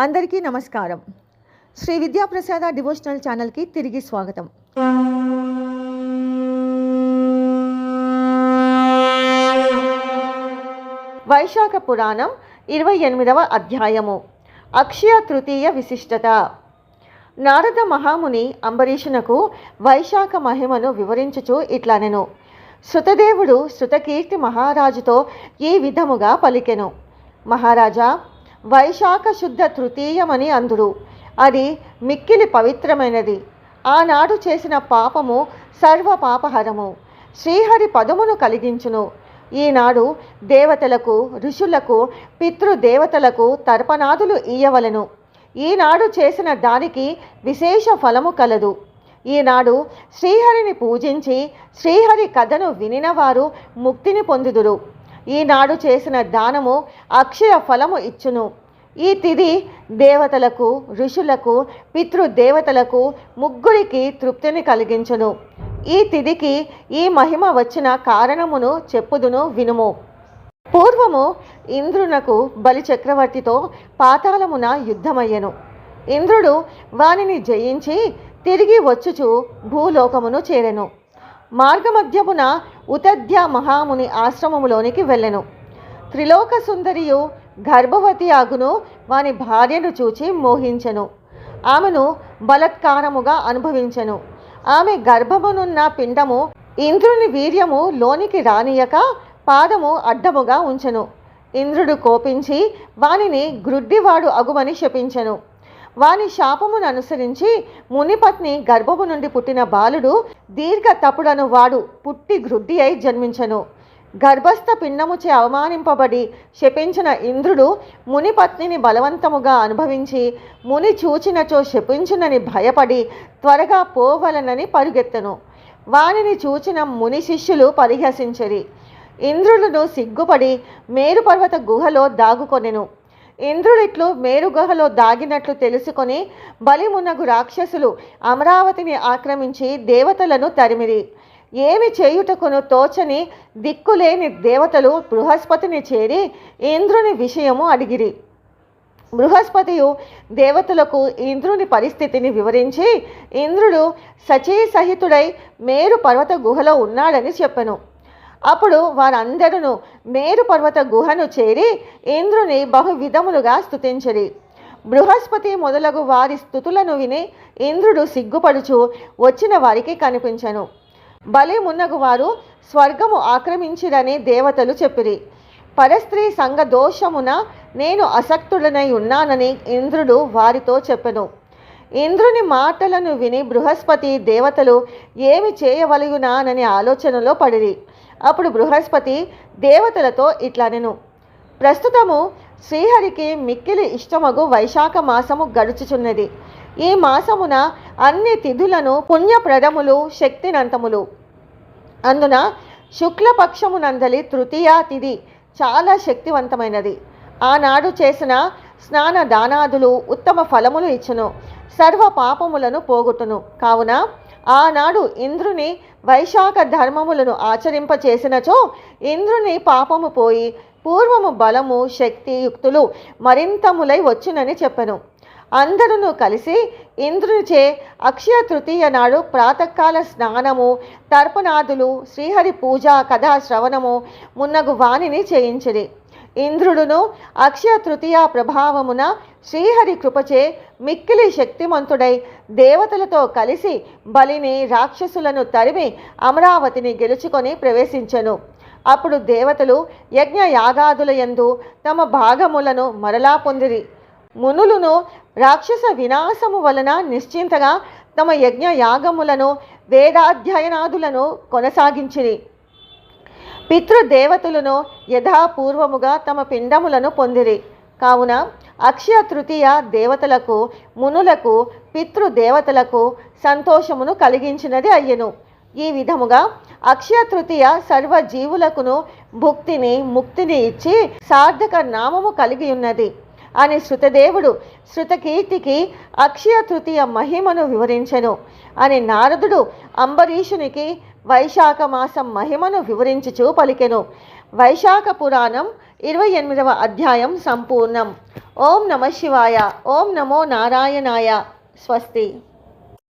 అందరికీ నమస్కారం. శ్రీ విద్యాప్రసాద డివోషనల్ ఛానల్కి తిరిగి స్వాగతం. వైశాఖ పురాణం 28వ అధ్యాయము. అక్షయ తృతీయ విశిష్టత. నారద మహాముని అంబరీషునకు వైశాఖ మహిమను వివరించుచు ఇట్లనెను. శృతదేవుడు శృతకీర్తి మహారాజుతో ఈ విధముగా పలికెను. మహారాజా, వైశాఖ శుద్ధ తృతీయమని అందురు. అది మిక్కిలి పవిత్రమైనది. ఆనాడు చేసిన పాపము సర్వ పాపహరము. శ్రీహరి పదమును కలిగించును. ఈనాడు దేవతలకు, ఋషులకు, పితృదేవతలకు తర్పణాదులు ఇయ్యవలెను. ఈనాడు చేసిన దానికి విశేష ఫలము కలదు. ఈనాడు శ్రీహరిని పూజించి శ్రీహరి కథను వినినవారు ముక్తిని పొందుదురు. ఈనాడు చేసిన దానము అక్షయ ఫలము ఇచ్చును. ఈ తిథి దేవతలకు, ఋషులకు, పితృదేవతలకు ముగ్గురికి తృప్తిని కలిగించును. ఈ తిథికి ఈ మహిమ వచ్చిన కారణమును చెప్పుదును వినుము. పూర్వము ఇంద్రునకు బలి చక్రవర్తితో పాతాళమున యుద్ధమయ్యెను. ఇంద్రుడు వానిని జయించి తిరిగి వచ్చుచు భూలోకమును చేరెను. మార్గమధ్యమున ఉతధ్య మహాముని ఆశ్రమములోనికి వెళ్ళెను. త్రిలోక సుందరియు గర్భవతి అగును వాని భార్యను చూచి మోహించెను. ఆమెను బలత్కారముగా అనుభవించెను. ఆమె గర్భమునున్న పిండము ఇంద్రుని వీర్యము లోనికి రానియక పాదము అడ్డముగా ఉంచెను. ఇంద్రుడు కోపించి వానిని గ్రుడ్డివాడు అగుమని శపించెను. వాని శాపమును అనుసరించి మునిపత్ని గర్భము నుండి పుట్టిన బాలుడు దీర్ఘ తపుడను వాడు పుట్టి గ్రుడ్డి అయి జన్మించెను. గర్భస్థ పిండముచే అవమానింపబడి శపించిన ఇంద్రుడు మునిపత్నిని బలవంతముగా అనుభవించి ముని చూచినచో శపించునని భయపడి త్వరగా పోవలనని పరుగెత్తెను. వానిని చూచిన ముని శిష్యులు పరిహసించిరి. ఇంద్రుడును సిగ్గుపడి మేరుపర్వత గుహలో దాగుకొనెను. ఇంద్రుడిట్లు మేరు గుహలో దాగినట్లు తెలుసుకొని బలిమునగు రాక్షసులు అమరావతిని ఆక్రమించి దేవతలను తరిమిరి. ఏమి చేయుటకును తోచని దిక్కులేని దేవతలు బృహస్పతిని చేరి ఇంద్రుని విషయము అడిగిరి. బృహస్పతియు దేవతలకు ఇంద్రుని పరిస్థితిని వివరించి ఇంద్రుడు సచీ సహితుడై మేరు పర్వత గుహలో ఉన్నాడని చెప్పెను. అప్పుడు వారందరూ మేరు పర్వత గుహను చేరి ఇంద్రుని బహువిధములుగా స్తుతించిరి. బృహస్పతి మొదలగు వారి స్తుతులను విని ఇంద్రుడు సిగ్గుపడుచు వచ్చిన వారికి కనిపించెను. బలి మున్నగు వారు స్వర్గము ఆక్రమించిరని దేవతలు చెప్పిరి. పరస్త్రీ సంఘ దోషమున నేను అసక్తుడనై ఉన్నానని ఇంద్రుడు వారితో చెప్పెను. ఇంద్రుని మాటలను విని బృహస్పతి దేవతలు ఏమి చేయవలయునానని ఆలోచనలో పడిరి. అప్పుడు బృహస్పతి దేవతలతో ఇట్లనెను. ప్రస్తుతము శ్రీహరికి మిక్కిలి ఇష్టమగు వైశాఖ మాసము గడుచుచున్నది. ఈ మాసమున అన్ని తిథులను పుణ్యప్రదములు, శక్తినంతములు. అందున శుక్లపక్షమునందలి తృతీయ తిథి చాలా శక్తివంతమైనది. ఆనాడు చేసిన స్నాన దానాదులు ఉత్తమ ఫలములు ఇచ్చును, సర్వ పాపములను పోగొట్టును. కావున ఆనాడు ఇంద్రుని వైశాఖ ధర్మములను ఆచరింపచేసినచో ఇంద్రుని పాపము పోయి పూర్వము బలము, శక్తి, యుక్తులు మరింతములై వచ్చునని చెప్పెను. అందరూ కలిసి ఇంద్రునిచే అక్షయ తృతీయ నాడు ప్రాతకాల స్నానము, తర్పణాదులు, శ్రీహరి పూజ, కథా శ్రవణము మున్నగు వాణిని చేయించిరి. ఇంద్రుడును అక్షయ తృతీయ ప్రభావమున శ్రీహరి కృపచే మిక్కిలి శక్తిమంతుడై దేవతలతో కలిసి బలిని, రాక్షసులను తరిమి అమరావతిని గెలుచుకొని ప్రవేశించెను. అప్పుడు దేవతలు యజ్ఞ యాగాదుల యందు తమ భాగములను మరలా పొందిరి. మునులను రాక్షస వినాశము వలన నిశ్చింతగా తమ యజ్ఞ యాగములను, వేదాధ్యయనాదులను కొనసాగించిరి. పితృదేవతలను యథాపూర్వముగా తమ పిండములను పొందిరి. కావున అక్షయ తృతీయ దేవతలకు, మునులకు, పితృదేవతలకు సంతోషమును కలిగించినది అయ్యెను. ఈ విధముగా అక్షయ తృతీయ సర్వజీవులకును భుక్తిని, ముక్తిని ఇచ్చి సార్థక నామము కలిగి ఉన్నది అని శృతదేవుడు శృతకీర్తికి అక్షయ తృతీయ మహిమను వివరించెను అని నారదుడు అంబరీషునికి వైశాఖ మాసం మహిమను వివరించుచూ పలికెను. వైశాఖ పురాణం 28వ అధ్యాయం సంపూర్ణం. ఓం నమ శివాయ. ఓం నమో నారాయణాయ. స్వస్తి.